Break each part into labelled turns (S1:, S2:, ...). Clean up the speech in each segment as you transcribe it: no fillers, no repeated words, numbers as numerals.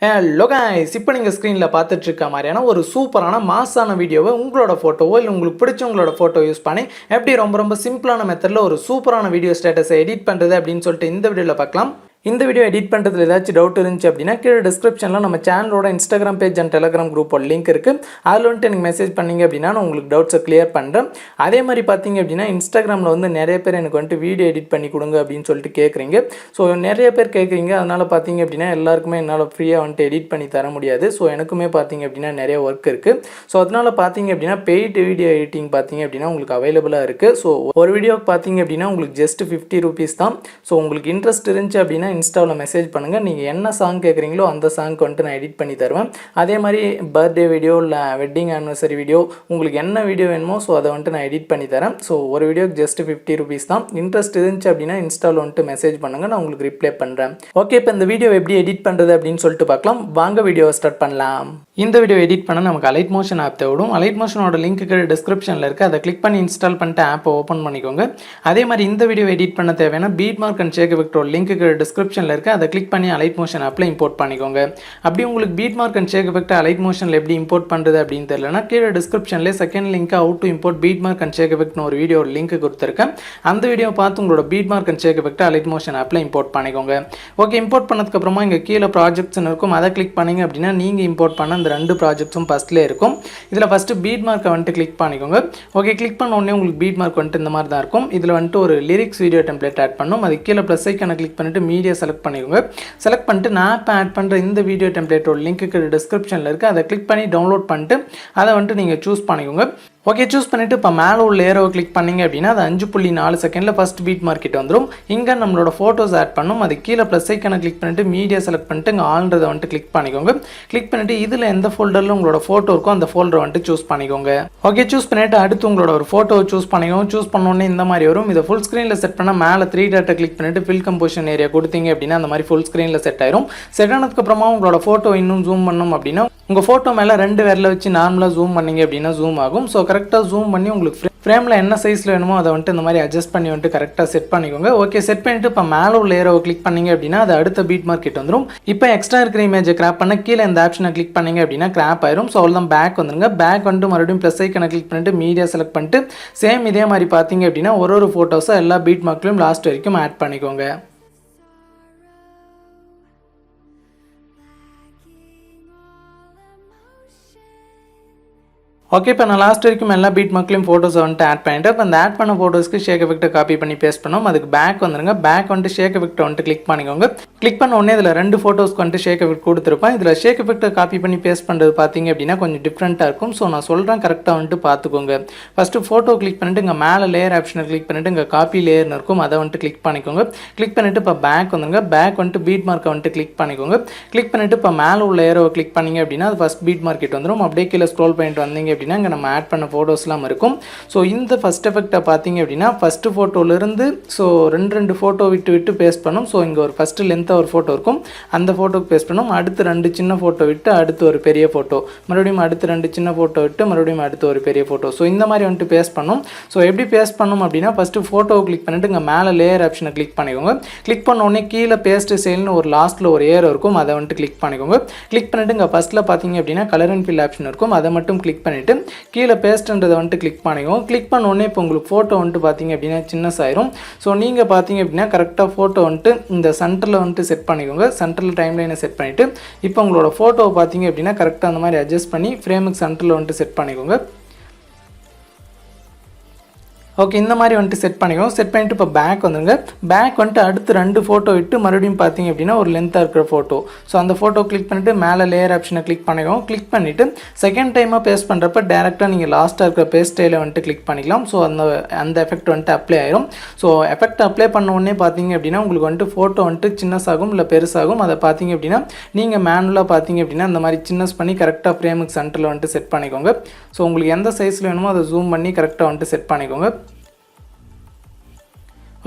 S1: Hello guys இப்போ நீங்க ஸ்கிரீன்ல பார்த்துட்டு இருக்க மாதிரியான ஒரு சூப்பரான மாஸான வீடியோவை உங்களோட போட்டோவோ இல்ல உங்களுக்கு பிடிச்சவங்களோட போட்டோ யூஸ் பண்ணி எப்படி ரொம்ப சிம்பிளான மெத்தட்ல ஒரு சூப்பரான வீடியோ ஸ்டேட்டஸை எடிட் பண்றது அப்படினு சொல்லிட்டு இந்த வீடியோல பார்க்கலாம். இந்த வீடியோ எடிட் பண்ணுறதுல ஏதாச்சும் டவுட் இருந்துச்சு அப்படின்னா கீழே டிஸ்கிரிப்ஷனில் நம்ம சேனலோட இன்ஸ்டாகிராம் பேஜ் அண்ட் டெலிகிராம் குரூப்போட லிங்க் இருக்குது. அதில் வந்துட்டு எனக்கு மெசேஜ் பண்ணிங்க அப்படின்னா நான் உங்களுக்கு டவுட்ஸை கிளியர் பண்ணுறேன். அதே மாதிரி பார்த்தீங்க அப்படின்னா இன்ஸ்டாகிராமில் வந்து நிறைய பேர் எனக்கு வந்துட்டு வீடியோ எடிட் பண்ணி கொடுங்க அப்படின்னு சொல்லிட்டு கேட்குறீங்க. ஸோ நிறைய பேர் கேட்குறீங்க, அதனால் பார்த்தீங்க அப்படின்னா எல்லாருக்குமே என்னால் ஃப்ரீயாக வந்துட்டு எடிட் பண்ணி தர முடியாது. ஸோ எனக்குமே பார்த்தீங்க அப்படின்னா நிறைய ஒர்க் இருக்குது. ஸோ அதனால் பார்த்தீங்க அப்படின்னா பெய்ட் வீடியோ எடிட்டிங் பார்த்தீங்க அப்படின்னா உங்களுக்கு அவைலபிளாக இருக்குது. ஸோ ஒரு வீடியோக்கு பார்த்தீங்க அப்படின்னா உங்களுக்கு ஜஸ்ட் 50 rupees தான். ஸோ உங்களுக்கு இன்ட்ரெஸ்ட் இருந்துச்சு அப்படின்னா இன்ஸ்டாவில் மெசேஜ் பண்ணுங்கள். நீங்கள் என்ன சாங் கேட்குறீங்களோ அந்த சாங்க்கு வந்துட்டு நான் எடிட் பண்ணி தருவேன். அதே மாதிரி பர்த்டே வீடியோ இல்லை வெட்டிங் ஆனிவர்சரி வீடியோ உங்களுக்கு என்ன வீடியோ வேணுமோ ஸோ அதை வந்துட்டு நான் எடிட் பண்ணி தரேன். ஸோ ஒரு வீடியோக்கு ஜஸ்ட் 50 rupees தான். இன்ட்ரெஸ்ட் இருந்துச்சு அப்படின்னா இன்ஸ்டாவில் வந்துட்டு மெசேஜ் பண்ணுங்கள், நான் உங்களுக்கு ரிப்ளை பண்ணுறேன். ஓகே, இப்போ இந்த வீடியோ எப்படி எடிட் பண்ணுறது அப்படின்னு சொல்லிட்டு பார்க்கலாம். வாங்க வீடியோவை ஸ்டார்ட் பண்ணலாம். இந்த வீடியோ எடிட் பண்ண நமக்கு அலைட் மோஷன் ஆப் தேவைப்படும். அலைட் மோஷனோட லிங்க் டிஸ்கிரிப்ஷனில் இருக்குது. அதை கிளிக் பண்ணி இன்ஸ்டால் பண்ணிட்டு ஆப்பை ஓப்பன் பண்ணிக்கோங்க. அதே மாதிரி இந்த வீடியோ எடிட் பண்ண தேவையான பீட் மார்க் அண்ட் ஷேக் எஃபெக்டோட லிங்க் டிஸ்கிரிப்ஷனில் இருக்குது. அதை கிளிக் பண்ணி அலைட் மோஷன் ஆப்பில் இம்போர்ட் பண்ணிக்கோங்க. அப்படி உங்களுக்கு beat mark and shake effect Alight மோஷனில் எப்படி இம்போர்ட் பண்ணுறது அப்படின்னு தெரியலனா கீழே டிஸ்கிரிப்ஷனில் second link how to import beat mark and shake எஃபெக்ட்னு ஒரு வீடியோ லிங்க் கொடுத்துருக்கேன். அந்த வீடியோ பார்த்து உங்களோட beat mark and shake effect Alight motion ஆப்பில் இம்போர்ட் பண்ணிக்கோங்க. ஓகே, இம்போர்ட் பண்ணதுக்கப்புறமா இங்கே கீழே ப்ராஜெக்ட்ஸ்னு இருக்கும். அதை கிளிக் பண்ணிங்க அப்படின்னா நீங்கள் இம்போர்ட் பண்ண அந்த 2 ப்ராஜெக்ட்ஸும் ஃபஸ்ட்லேயே இருக்கும். இதில் ஃபஸ்ட்டு பீட் மார்க்கை வந்துட்டு கிளிக் பண்ணிக்கோங்க. ஓகே, கிளிக் பண்ண உடனே உங்களுக்கு பீட் மார்க் வந்துட்டு இந்த மாதிரி தான் இருக்கும். இதில் வந்துட்டு ஒரு லிரிக்ஸ் வீடியோ டெம்ப்ளேட் ஆட் பண்ணணும். அது கீழே ப்ளஸ் ஐக்கானை கிளிக் பண்ணிட்டு மீடியா செலக்ட் பண்ணிக்கோங்க. செலக்ட் பண்ணிட்டு நான் இப்போ ஆட் பண்ணுற இந்த வீடியோ டெம்ப்ளேட்டோட லிங்க்கு டிஸ்கிரிப்ஷனில் இருக்குது. அதை கிளிக் பண்ணி டவுன்லோட் பண்ணிட்டு அதை வந்துட்டு நீங்கள் சூஸ் பண்ணிக்கோங்க. ஓகே, சூஸ் பண்ணிவிட்டு இப்போ மேலே உள்ள ஏரோவை கிளிக் பண்ணிங்க அப்படின்னா அது 5.4 செகண்டில் ஃபஸ்ட் பீட் மார்க்கெட் வந்துடும். இங்கே நம்மளோட ஃபோட்டோஸ் ஆட் பண்ணணும். அது கீழே ப்ளஸ் ஐக்கானை கிளிக் பண்ணிட்டு மீடியா செலக்ட் பண்ணிட்டு இங்கே ஆல்ன்றதை வந்துட்டு கிளிக் பண்ணிக்கோங்க. கிளிக் பண்ணிவிட்டு இதில் எந்த ஃபோல்டரில் உங்களோட ஃபோட்டோ இருக்கோ அந்த ஃபோல்டரை வந்துட்டு சூஸ் பண்ணிக்கோங்க. ஓகே, சூஸ் பண்ணிவிட்டு அடுத்து உங்களோட ஒரு ஃபோட்டோவை சூஸ் பண்ணிக்கோங்க. சூஸ் பண்ணோடனே இந்த மாதிரி வரும். இதை ஃபுல் ஸ்க்ரீனில் செட் பண்ணால் மேலே 3 டாட்டை கிளிக் பண்ணிவிட்டு ஃபில் கம்போசிஷன் ஏரியா கொடுத்தீங்க அப்படின்னா அந்த மாதிரி ஃபுல் ஸ்க்ரீனில் செட் ஆயிரும். செட் ஆனதுக்கப்புறமா உங்களோட ஃபோட்டோ இன்னும் ஜூம் பண்ணணும் அப்படின்னா உங்கள் ஃபோட்டோ மேலே 2 விரலை வச்சு நார்மலாக ஜூம் பண்ணிங்க அப்படின்னா ஜூம் ஆகும். ஸோ கரெக்டாக ஜூம் பண்ணி உங்களுக்கு ஃப்ரேமில் என்ன சைஸில் வேணுமோ அதை வந்துட்டு இந்த மாதிரி அட்ஜஸ்ட் பண்ணி வந்துட்டு கரெக்டாக செட் பண்ணிக்கோங்க. ஓகே, செட் பண்ணிவிட்டு இப்போ மேலே உள்ள ஏரோவை கிளிக் பண்ணிங்க அப்படின்னா அது அடுத்த பீட் மார்க்கெட் வந்துடும். இப்போ எக்ஸ்ட்ரா இருக்கிற இமேஜை கிராப் பண்ண கீழே இந்த ஆப்ஷனை கிளிக் பண்ணிங்க அப்படின்னா கிராப் ஆயிரும். ஸோ அவ்வளோதான், பேக் வந்துருங்க. பேக் வந்துட்டு மறுபடியும் ப்ளஸ் ஐக்கனை கிளிக் பண்ணிட்டு மீடியா செலக்ட் பண்ணிட்டு சேம் இதே மாதிரி பார்த்தீங்க அப்படின்னா ஒரு ஃபோட்டோஸை எல்லா பீட் மார்க்லையும் லாஸ்ட் வரைக்கும் ஆட் பண்ணிக்கோங்க. ஓகே, இப்போ நான் லாஸ்ட் வரைக்கும் எல்லா பீட் மார்க்லையும் ஃபோட்டோஸை வந்துட்டு ஆட் பண்ணிட்டு இப்போ அந்த ஆட் பண்ண ஃபோட்டோஸ்க்கு ஷேக் எஃபெக்ட்டை காப்பி பண்ணி பேஸ்ட் பண்ணோம். அதுக்கு பேக் வந்துருங்க. பேக் வந்துட்டு ஷேக் எஃபெக்ட்டை வந்துட்டு கிளிக் பண்ணிக்கோங்க. கிளிக் பண்ண உடனே இதில் 2 ஃபோட்டோஸ்க்கு வந்துட்டு ஷேக் எஃபெக்ட் கொடுத்துருப்பேன். இதில் ஷேக் எஃபெக்ட்டை காப்பி பண்ணி பேஸ்ட் பண்ணுறது பார்த்தீங்க அப்படின்னா கொஞ்சம் டிஃப்ரெண்ட்டாக இருக்கும். ஸோ நான் சொல்கிறேன், கரெக்டாக வந்துட்டு பார்த்துக்கோங்க. ஃபஸ்ட்டு ஃபோட்டோ கிளிக் பண்ணிட்டு இங்கே மேலே லேயர் ஆப்ஷனை கிளிக் பண்ணிட்டு இங்கே காப்பி லேயர்னு இருக்கும். அதை வந்துட்டு கிளிக் பண்ணிக்கோங்க. கிளிக் பண்ணிவிட்டு இப்போ பேக் வந்துருங்க. பேக் வந்துட்டு பீட் மார்க்கை வந்துட்டு கிளிக் பண்ணிக்கோங்க. கிளிக் பண்ணிவிட்டு இப்போ மேலே உள்ள ஏரோவை கிளிக் பண்ணிங்க அப்படின்னா அது ஃபஸ்ட் பீட் மார்க்கெட் வந்துடும். அப்படியே கீழே ஸ்க்ரோல் பண்ணிட்டு வந்தீங்க அப்படின்னா இங்கே நம்ம ஆட் ஃபோட்டோஸ்லாம் இருக்கும். ஸோ இந்த ஃபர்ஸ்ட் எஃபெக்ட்டை பார்த்தீங்க அப்படின்னா ஃபர்ஸ்ட் ஃபோட்டோலேருந்து ஸோ 2 ஃபோட்டோ விட்டு பேஸ்ட் பண்ணும். ஸோ இங்கே ஒரு ஃபஸ்ட்டு லென்த்தாக ஒரு ஃபோட்டோ இருக்கும், அந்த ஃபோட்டோக்கு பேஸ்ட் பண்ணும். அடுத்து 2 சின்ன ஃபோட்டோ விட்டு அடுத்து ஒரு பெரிய ஃபோட்டோ, மறுபடியும் அடுத்து 2 சின்ன ஃபோட்டோ விட்டு மறுபடியும் அடுத்து ஒரு பெரிய ஃபோட்டோ. ஸோ இந்த மாதிரி வந்துட்டு பேஸ்ட் பண்ணும். ஸோ எப்படி பேஸ்ட் பண்ணும் அப்படின்னா ஃபஸ்ட்டு ஃபோட்டோவை கிளிக் பண்ணிட்டு இங்கே மேலே லேயர் ஆப்ஷனை கிளிக் பண்ணிக்கோங்க. கிளிக் பண்ண உடனே கீழே பேஸ்ட் ஸ்டைல்னு ஒரு லாஸ்ட்டில் ஒரு ஏரோ இருக்கும், அதை வந்துட்டு கிளிக் பண்ணிக்கோங்க. கிளிக் பண்ணிட்டு இங்கே ஃபஸ்ட்டில் பார்த்தீங்க அப்படின்னா கலர் அண்ட் ஃபில் ஆப்ஷன் இருக்கும், அதை மட்டும் கிளிக் பண்ணிவிட்டு கீழே பேஸ்ட்ன்றதை வந்துட்டு கிளிக் பண்ணிக்கோங்க. கிளிக் பண்ண உடனே இப்போ உங்களுக்கு ஃபோட்டோ வந்துட்டு பார்த்தீங்க அப்படின்னா சின்னஸாயிரும். ஸோ நீங்கள் பார்த்தீங்க அப்படின்னா கரெக்டாக ஃபோட்டோ வந்துட்டு இந்த சென்டரில் வந்துட்டு செட் பண்ணிக்கோங்க. சென்டரில் டைம் லைனை செட் பண்ணிவிட்டு இப்போ உங்களோட ஃபோட்டோவை பார்த்தீங்க அப்படின்னா கரெக்டாக அந்த மாதிரி அட்ஜஸ்ட் பண்ணி ஃப்ரேமுக்கு சென்டரில் வந்துட்டு செட் பண்ணிக்கோங்க. ஓகே, இந்த மாதிரி வந்துட்டு செட் பண்ணிக்கோங்க. செட் பண்ணிவிட்டு இப்போ பேக் வந்துருங்க. பேக் வந்துட்டு அடுத்து 2 ஃபோட்டோ விட்டு மறுபடியும் பார்த்தீங்க அப்படின்னா ஒரு லென்த்தாக இருக்கிற ஃபோட்டோ. ஸோ அந்த ஃபோட்டோ கிளிக் பண்ணிவிட்டு மேலே லேயர் ஆப்ஷனை கிளிக் பண்ணிக்கோங்க. கிளிக் பண்ணிவிட்டு செகண்ட் டைமாக பேஸ்ட் பண்ணுறப்ப டேரெக்டாக நீங்கள் லாஸ்ட்டாக இருக்கிற பேஸ்ட் ஸ்டைலை வந்துட்டு கிளிக் பண்ணிக்கலாம். ஸோ அந்த எஃபெக்ட் வந்துட்டு அப்ளை ஆயிரும். ஸோ எஃபெக்ட் அப்ளை பண்ண உடனே பார்த்தீங்க அப்படின்னா உங்களுக்கு வந்துட்டு ஃபோட்டோ வந்துட்டு சின்னஸாகும் இல்லை பெருசாகும். அதை பார்த்தீங்க அப்படின்னா நீங்கள் மேனுவலாக பார்த்தீங்க அப்படின்னா இந்த மாதிரி சின்னஸ் பண்ணி கரெக்டாக ஃப்ரேமுக்கு சென்டரில் வந்துட்டு செட் பண்ணிக்கோங்க. ஸோ உங்களுக்கு எந்த சைஸில் வேணுமோ அதை ஜூம் பண்ணி கரெக்டாக வந்துட்டு செட் பண்ணிக்கோங்க.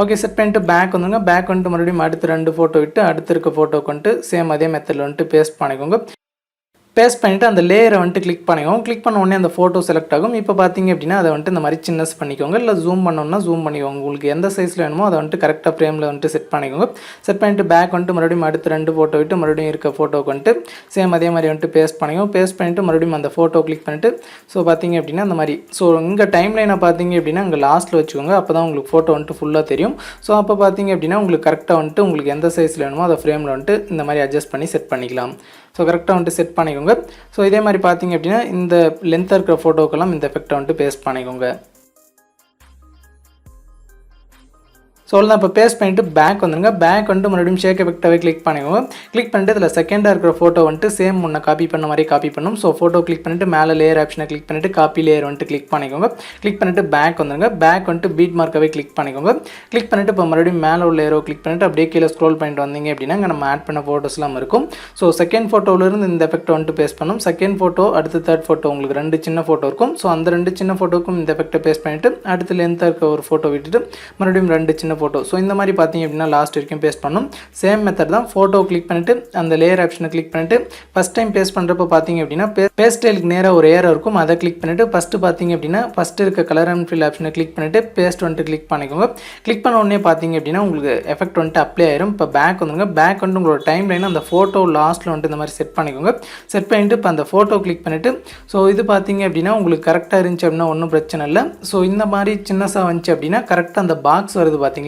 S1: ஓகே, செட் பண்ணிட்டு பேக் வந்துங்க. பேக் வந்துட்டு மறுபடியும் அடுத்து 2 ஃபோட்டோ விட்டு அடுத்து இருக்க ஃபோட்டோக்கு வந்துட்டு சேம் அதே மெத்தடில் வந்துட்டு பேஸ்ட் பண்ணிக்கோங்க. பேஸ்ட் பண்ணிவிட்டு அந்த லேயரை வந்துட்டு கிளிக் பண்ணிக்கோங்க. கிளிக் பண்ண உடனே அந்த ஃபோட்டோ செலக்ட் ஆகும். இப்போ பார்த்தீங்க அப்படின்னா அதை வந்துட்டு இந்த மாதிரி சின்னஸ் பண்ணிக்கோங்க, இல்லை ஜூம் பண்ணோம்னா ஜூம் பண்ணிக்கோங்க. உங்களுக்கு எந்த சைஸில் வேணுமோ அதை வந்துட்டு கரெக்டாக ஃப்ரேமில் வந்துட்டு செட் பண்ணிக்கோங்க. செட் பண்ணிவிட்டு பேக் வந்துட்டு மறுபடியும் அடுத்து 2 ஃபோட்டோ விட்டு மறுபடியும் இருக்க ஃபோட்டோக்கு வந்துட்டு சேம் அதே மாதிரி வந்துட்டு பேஸ்ட் பண்ணிக்கோங்க. பேஸ்ட் பண்ணிவிட்டு மறுபடியும் அந்த ஃபோட்டோ கிளிக் பண்ணிவிட்டு ஸோ பார்த்தீங்க அப்படின்னா அந்த மாதிரி ஸோ இங்கே டைம் லைனை பார்த்தீங்க அப்படின்னா இங்கே லாஸ்ட்டில் வச்சுக்கோங்க. அப்போ தான் உங்களுக்கு ஃபோட்டோ வந்துட்டு ஃபுல்லாக தெரியும். ஸோ அப்போ பார்த்தீங்க அப்படின்னா உங்களுக்கு கரெக்டாக வந்துட்டு உங்களுக்கு எந்த சைஸில் வேணுமோ அதை ஃப்ரேமில் வந்துட்டு இந்த மாதிரி அட்ஜஸ்ட் பண்ணி செட் பண்ணிக்கலாம். ஸோ கரெக்டாக வந்துட்டு செட் பண்ணிக்கோங்க. ஸோ இதே மாதிரி பார்த்தீங்க அப்படின்னா இந்த லென்த்தாக இருக்கிற ஃபோட்டோக்கெல்லாம் இந்த எஃபெக்டை வந்துட்டு பேஸ்ட் பண்ணிக்கோங்க. ஸோ அவ்வளோதான். இப்போ பேஸ்ட் பண்ணிவிட்டு பேக் வந்துடுங்க. பேக் வந்துட்டு மறுபடியும் ஷேக் எஃபெக்டாகவே கிளிக் பண்ணிக்கோங்க. கிளிக் பண்ணிட்டு இதில் செகண்டாக இருக்கிற ஃபோட்டோ வந்துட்டு சேம் முன்ன காப்பி பண்ண மாதிரி காப்பி பண்ணும். ஸோ ஃபோட்டோ கிளிக் பண்ணிவிட்டு மேலே லேயர் ஆப்ஷனை கிளிக் பண்ணிவிட்டு காப்பி லேயர் வந்துட்டு கிளிக் பண்ணிக்கோங்க. கிளிக் பண்ணிவிட்டு பேக் வந்துடுங்க. பேக் வந்துட்டு பீட் மார்க்காகவே கிளிக் பண்ணிக்கோங்க. கிளிக் பண்ணிவிட்டு இப்போ மறுபடியும் மேலே உள்ள ஏரோ கிளிக் பண்ணிவிட்டு அப்படியே கீழே ஸ்க்ரோல் பண்ணிட்டு வந்தீங்க அப்படின்னா இங்கே நம்ம ஆட் பண்ண ஃபோட்டோஸ்லாம் இருக்கும். ஸோ செகண்ட் ஃபோட்டோவிலேருந்து இந்த எஃபெக்ட் வந்துட்டு பேஸ்ட் பண்ணும். செகண்ட் ஃபோட்டோ அடுத்து தேர்ட் ஃபோட்டோ உங்களுக்கு 2 சின்ன ஃபோட்டோ இருக்கும். ஸோ அந்த 2 சின்ன ஃபோட்டோக்கும் இந்த எஃபெக்ட்டை பேஸ்ட் பண்ணிவிட்டு அடுத்து லென்த்தாக இருக்க ஒரு ஃபோட்டோ விட்டுட்டு மறுபடியும் 2 சின்ன ஃபோட்டோ. ஸோ இந்த மாதிரி பார்த்தீங்க அப்படின்னா லாஸ்ட் வரைக்கும் பேஸ்ட் பண்ணும். சேம் மெத்தட் தான். ஃபோட்டோ கிளிக் பண்ணிவிட்டு அந்த லேயர் ஆப்ஷனை கிளிக் பண்ணிவிட்டு ஃபஸ்ட் டைம் பேஸ்ட் பண்ணுறப்போ பார்த்தீங்க அப்படின்னா பேஸ்டலுக்கு நேராக ஒரு ஏரோ இருக்கும். அதை கிளிக் பண்ணிவிட்டு ஃபஸ்ட்டு பார்த்தீங்க அப்படின்னா ஃபஸ்ட்டு இருக்க கலர் அண்ட் ஃபில் ஆப்ஷனை கிளிக் பண்ணிவிட்டு பேஸ்ட் வந்துட்டு கிளிக் பண்ணிக்கோங்க. கிளிக் பண்ண உடனே பார்த்தீங்க அப்படின்னா உங்களுக்கு எஃபெக்ட் வந்துட்டு அப்ளை ஆயிரும். இப்போ பேக் வந்துங்க. பேக் வந்துட்டு உங்களோட டைம் லைன் அந்த ஃபோட்டோ லாஸ்ட்டில் வந்துட்டு இந்த மாதிரி செட் பண்ணிக்கோங்க. செட் பண்ணிவிட்டு இப்போ அந்த ஃபோட்டோ கிளிக் பண்ணிவிட்டு ஸோ இது பார்த்தீங்க அப்படின்னா உங்களுக்கு கரெக்டாக இருந்துச்சு அப்படின்னா ஒன்றும் பிரச்சனை இல்லை. ஸோ இந்த மாதிரி சின்னஸாக வந்துச்சு அப்படின்னா கரெக்டாக அந்த பாக்ஸ் வருது பார்த்தீங்களா,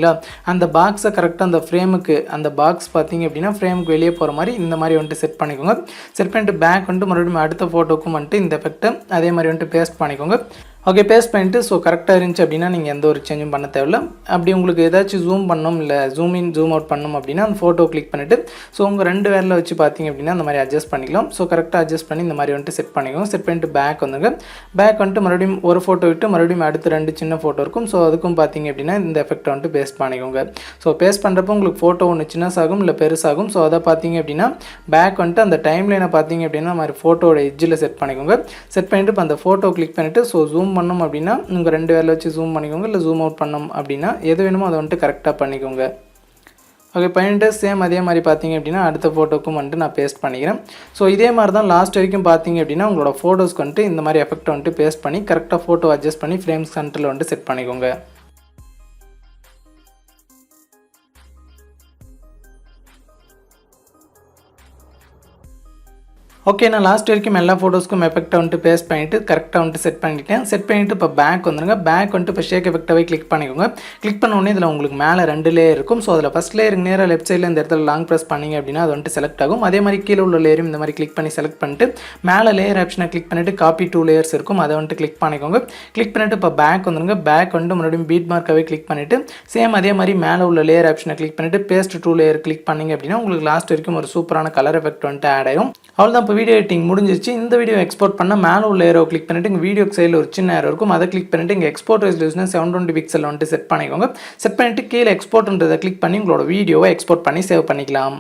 S1: அந்த பாக்ஸை கரெக்டாக அந்த ஃப்ரேமுக்கு அந்த பாக்ஸ் பார்த்தீங்க அப்படின்னா ஃப்ரேமுக்கு வெளியே போகிற மாதிரி இந்த மாதிரி வந்துட்டு செட் பண்ணிக்கோங்க. செட் பண்ணிட்டு பேக் வந்துட்டு மறுபடியும் அடுத்த ஃபோட்டோக்கும் வந்துட்டு இந்த எஃபெக்ட்டை அதே மாதிரி வந்துட்டு பேஸ்ட் பண்ணிக்கோங்க. ஓகே, பேஸ்ட் பண்ணிட்டு ஸோ கரெக்டாக இருந்துச்சு அப்படின்னா நீங்கள் எந்த ஒரு சேஞ்சும் பண்ண தேவையில்ல. அப்படி உங்களுக்கு ஏதாச்சும் ஜூம் பண்ணணும் இல்லை ஜூம் இன் ஜூம் அவுட் பண்ணணும் அப்படின்னா அந்த ஃபோட்டோ கிளிக் பண்ணிவிட்டு ஸோ உங்கள் 2 வேரில் வச்சு பார்த்தீங்க அப்படின்னா அந்த மாதிரி அட்ஜஸ்ட் பண்ணிக்கலாம். ஸோ கரெக்டாக அட்ஜஸ்ட் பண்ணி இந்த மாதிரி வந்துட்டு செட் பண்ணிக்கோங்க. செட் பண்ணிட்டு பேக் வந்துங்க. பேக் வந்துட்டு மறுபடியும் ஒரு ஃபோட்டோ விட்டு மறுபடியும் அடுத்து 2 சின்ன ஃபோட்டோ இருக்கும். ஸோ அதுக்கும் பார்த்தீங்க அப்படின்னா இந்த எஃபெக்ட்டை வந்துட்டு பேஸ்ட் பண்ணிக்கோங்க. ஸோ பேஸ்ட் பண்ணுறப்போ உங்களுக்கு ஃபோட்டோ ஒன்று சின்னஸாகும் இல்லை பெருசாகும். ஸோ அதை பார்த்தீங்க அப்படின்னா பேக் வந்துட்டு அந்த டைம் லைனை பார்த்தீங்க அப்படின்னா அந்த மாதிரி ஃபோட்டோட எட்ஜில் செட் பண்ணிக்கோங்க. செட் பண்ணிட்டு இப்போ அந்த ஃபோட்டோ கிளிக் பண்ணிவிட்டு ஸோ ஜூம் பண்ணணும் அப்படின்னா உங்கள் 2 வேரில் வச்சு ஜூம் பண்ணிக்கோங்க, இல்லை ஜூம் அவுட் பண்ணணும் அப்படின்னா எது வேணுமோ அதை வந்துட்டு கரெக்டாக பண்ணிக்கோங்க. ஓகே, பண்ணிட்டு சேம் அதே மாதிரி பார்த்தீங்க அப்படின்னா அடுத்த ஃபோட்டோக்கும் வந்துட்டு நான் பேஸ்ட் பண்ணிக்கிறேன். ஸோ இதே மாதிரி தான் லாஸ்ட் வரைக்கும் பார்த்தீங்க அப்படின்னா உங்களோட ஃபோட்டோஸ்க்கு வந்துட்டு இந்த மாதிரி எஃபெக்ட் வந்துட்டு பேஸ்ட் பண்ணி கரெக்டாக ஃபோட்டோ அட்ஜஸ்ட் பண்ணி ஃப்ரேம்ஸ் சென்டரில் வந்துட்டு செட் பண்ணிக்கோங்க. ஓகே, நான் லாஸ்ட் வரைக்கும் எல்லா ஃபோட்டோஸ்க்கும் எஃபெக்ட்டை வந்துட்டு பேஸ்ட் பண்ணிவிட்டு கரெக்டாக வந்துட்டு செட் பண்ணிட்டேன். செட் பண்ணிவிட்டு இப்போ பேக் வந்துடுங்க. பேக் வந்துட்டு இப்போ ஷேக் எஃபெக்டாகவே கிளிக் பண்ணிக்கோங்க. கிளிக் பண்ண உடனே இதில் உங்களுக்கு மேலே 2 லேயர் இருக்கும். ஸோ அதில் ஃபஸ்ட் லேயருக்கு நேராக லெஃப்ட் சைடில் இந்த இடத்துல லாங் ப்ரெஸ் பண்ணிங்க அப்படின்னா அது வந்துட்டு செலக்ட் ஆகும். அதே மாதிரி கீழே உள்ள லேயரும் இந்த மாதிரி கிளிக் பண்ணி செலக்ட் பண்ணிட்டு மேலே லேயர் ஆப்ஷனை கிளிக் பண்ணிவிட்டு காப்பி 2 லேயர்ஸ் இருக்கும், அதை வந்துட்டு கிளிக் பண்ணிக்கோங்க. கிளிக் பண்ணிவிட்டு இப்போ பேக் வந்துடுங்க. பேக் வந்துட்டு மறுபடியும் பீட் மார்க்காகவே கிளிக் பண்ணிவிட்டு சேம் அதே மாதிரி மேலே உள்ள லேயர் ஆப்ஷனை கிளிக் பண்ணிவிட்டு பேஸ்ட் 2 லேயர் கிளிக் பண்ணிங்க அப்படின்னா உங்களுக்கு லாஸ்ட் வரைக்கும் ஒரு சூப்பரான கலர் எஃபெக்ட் வந்துட்டு ஆட் ஆகும். அவ்வளோதான். இப்போ வீடியோ எடிட்டிங் முடிஞ்சிருச்சு. இந்த வீடியோ எக்ஸ்போர்ட் பண்ண மேலே உள்ள ஏரோ கிளிக் பண்ணிட்டு இங்கே வீடியோ சைடில் ஒரு சின்ன ஏரோ இருக்கும், அதை கிளிக் பண்ணிட்டு இங்கே எக்ஸ்போர்ட் ரெசல்யூஷன் 720 பிக்சல் வந்துட்டு செட் பண்ணிக்கோங்க. செட் பண்ணிட்டு கீழே எக்ஸ்போர்ட்ன்றதை கிளிக் பண்ணி உங்களோட வீடியோவை எக்ஸ்போர்ட் பண்ணி சேவ் பண்ணிக்கலாம்.